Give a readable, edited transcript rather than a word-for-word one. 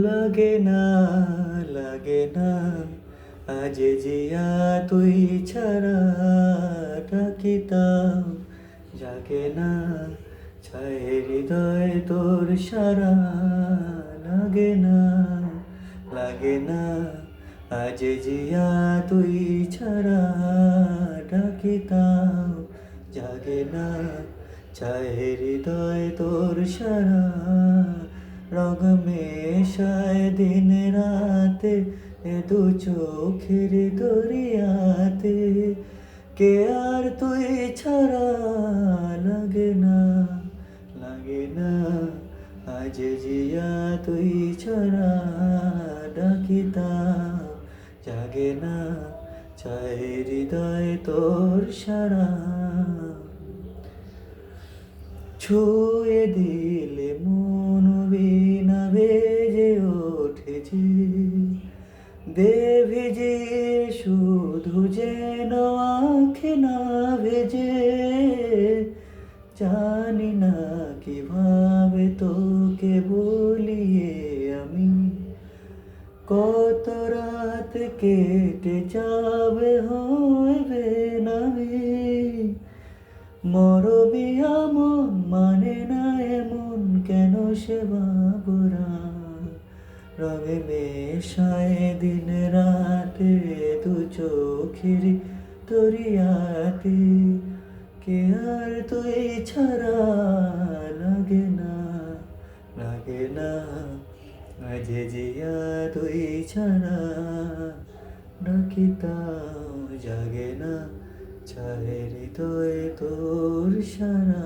লাগে না, লাগে না, আজ জিয়া তুই ছাড়া ডাকিতাম জাগে না, ছায় হৃদয় তোর সারা লাগে না, লাগে না, আজ জিয়া তুই ছাড়া ডাকিতাম জাগে না, ছায় হৃদয় তোর সারা রঙ মেশায় দিন রাতে এ দু চোখের দরিয়াতে কে আর তুই ছাড়া লাগে না, লাগে না, আজ জিয়া তুই ছাড়া ডাকিতাম জাগে না, চায় হৃদয় তোর সারা ছুঁয়ে দিলে মন বিনা ভেজে ওঠেছে দে ভিজে শুধু যেন আঁখে না ভেজে জানি না কিভাবে তোকে বলিয়ে আমি কত রাত কেটে যাবে হইবে না মরবি আমন মানে না এমন কেন সে বাবুরা রঙে মেশায় দিন রাতে দু চোখের দরিয়াতে কে আর তুই ছাড়া লাগে না, লাগে না, আজ জিয়া তুই ছাড়া ডাকিতাম জাগে না, চায় হৃদয় তোর সারা